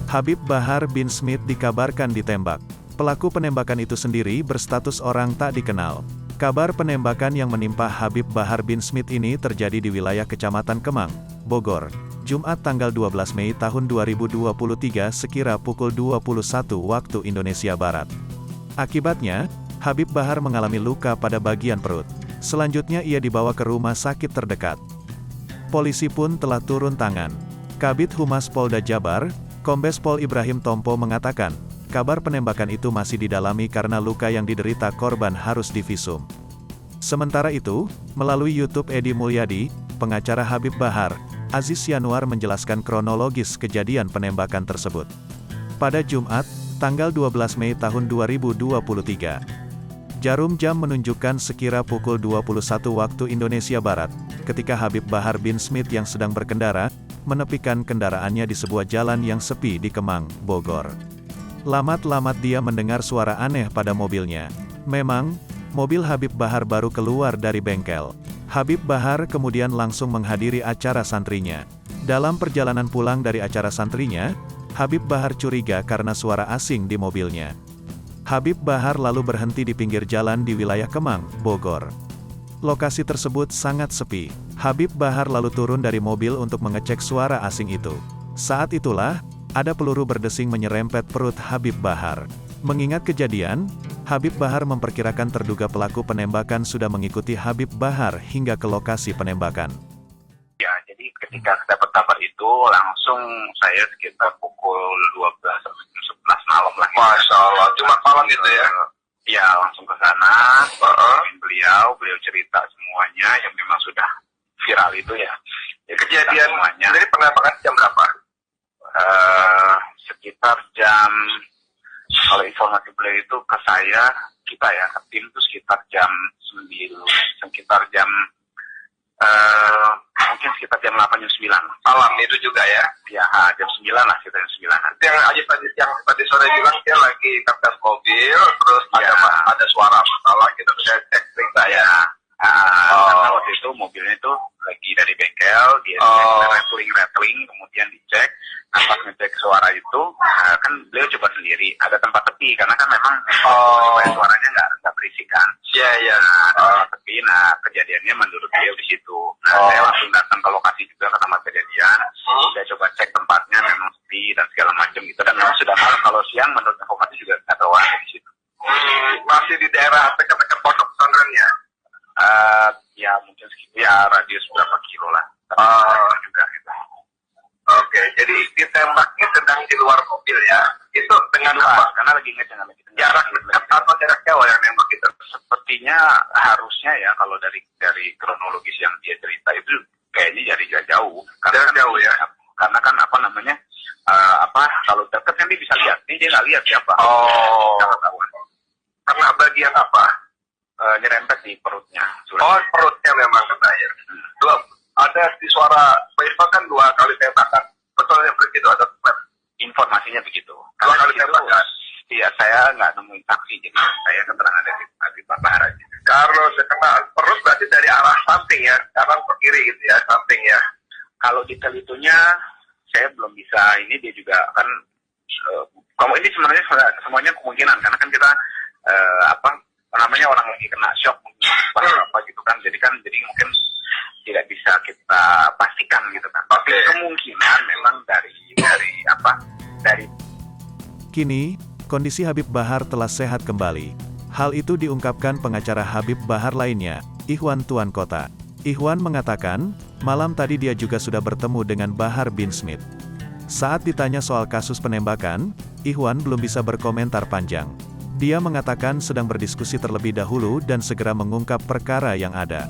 Habib Bahar bin Smith dikabarkan ditembak. Pelaku penembakan itu sendiri berstatus orang tak dikenal. Kabar penembakan yang menimpa Habib Bahar bin Smith ini terjadi di wilayah Kecamatan Kemang, Bogor, Jumat tanggal 12 Mei tahun 2023 sekira pukul 21 waktu Indonesia Barat. Akibatnya, Habib Bahar mengalami luka pada bagian perut. Selanjutnya ia dibawa ke rumah sakit terdekat. Polisi pun telah turun tangan. Kabid Humas Polda Jabar, Kombes Pol Ibrahim Tompo mengatakan, kabar penembakan itu masih didalami karena luka yang diderita korban harus divisum. Sementara itu, melalui YouTube Edi Mulyadi, pengacara Habib Bahar, Aziz Yanuar menjelaskan kronologis kejadian penembakan tersebut. Pada Jumat, tanggal 12 Mei tahun 2023, jarum jam menunjukkan sekira pukul 21 waktu Indonesia Barat, ketika Habib Bahar bin Smith yang sedang berkendara, menepikan kendaraannya di sebuah jalan yang sepi di Kemang, Bogor. Lamat-lamat dia mendengar suara aneh pada mobilnya. Memang, mobil Habib Bahar baru keluar dari bengkel. Habib Bahar kemudian langsung menghadiri acara santrinya. Dalam perjalanan pulang dari acara santrinya, Habib Bahar curiga karena suara asing di mobilnya. Habib Bahar lalu berhenti di pinggir jalan di wilayah Kemang, Bogor. Lokasi tersebut sangat sepi. Habib Bahar lalu turun dari mobil untuk mengecek suara asing itu. Saat itulah, ada peluru berdesing menyerempet perut Habib Bahar. Mengingat kejadian, Habib Bahar memperkirakan terduga pelaku penembakan sudah mengikuti Habib Bahar hingga ke lokasi penembakan. Ya, jadi ketika dapat kabar itu, langsung saya sekitar pukul 12 sampai 11 malam lah. Masya Allah, cuma malam gitu ya? Ya, langsung ke sana, beliau cerita semuanya yang memang sudah viral itu ya. Kejadian semuanya. Jadi penembakan jam berapa? Sekitar jam, kalau informasi beliau itu ke saya, kita ya, ke tim itu sekitar jam 9, mungkin sekitar jam 8, jam 9. Malam itu juga ya? Ya, jam 9 lah, sekitar jam 9. Yang tadi sore bilang dia lagi kapten mobil, terus Ya. ada suara masalah gitu, terus saya cek cerita ya. Karena waktu itu mobilnya itu lagi dari bengkel, dia rattling, kemudian dicek. Nah, pas ngecek suara itu, kan beliau coba sendiri, ada tempat tepi, karena kan memang supaya suaranya nggak berisik kan. Iya, iya. Tepi, kejadiannya menurut beliau di situ. Saya langsung datang ke lokasi juga ke tempat kejadian. Saya coba cek tempatnya, memang sepi dan segala macam gitu. Dan memang sudah malam, kalau siang menurut informasi juga nggak terlalu ada di situ. Masih di daerah dekat-dekat pondok pesantren ya? Ya mungkin sekitar ya radius berapa kilo lah. Juga gitu. Oke, jadi ditembaknya sedang di luar mobil ya? Itu dengan apa? Karena lagi ngecek Jarak dekat atau jarak jauh yang nembak itu? Sepertinya harusnya ya, kalau dari kronologis yang dia cerita itu kayaknya dari jauh. Karena Jauh ya? Karena kan kalau dekat kan dia bisa lihat. Ini dia nggak lihat siapa. Jangan tahuan. Karena bagian apa? Nyerempet di perutnya. Perutnya memang kena ya. Ada di suara kan 2 kali tembakan. Betul yang begitu ada Informasinya begitu. 2 kali tembakan. Iya, saya nggak nemuin saksi, jadi saya keterangan dari Pak Bahar aja. Kalau kena perut berarti dari arah samping ya, kanan ke kiri gitu ya, samping ya. Kalau detail itunya saya belum bisa. Ini dia juga kan kalau ini sebenarnya semuanya kemungkinan, karena kan kita orang lagi kena shock apa gitu kan, jadi mungkin tidak bisa kita pastikan gitu kan. Tapi kemungkinan memang dari Kini, kondisi Habib Bahar telah sehat kembali. Hal itu diungkapkan pengacara Habib Bahar lainnya, Ikhwan Tuan Kota. Ikhwan mengatakan, malam tadi dia juga sudah bertemu dengan Bahar bin Smith. Saat ditanya soal kasus penembakan, Ikhwan belum bisa berkomentar panjang. Dia mengatakan sedang berdiskusi terlebih dahulu dan segera mengungkap perkara yang ada.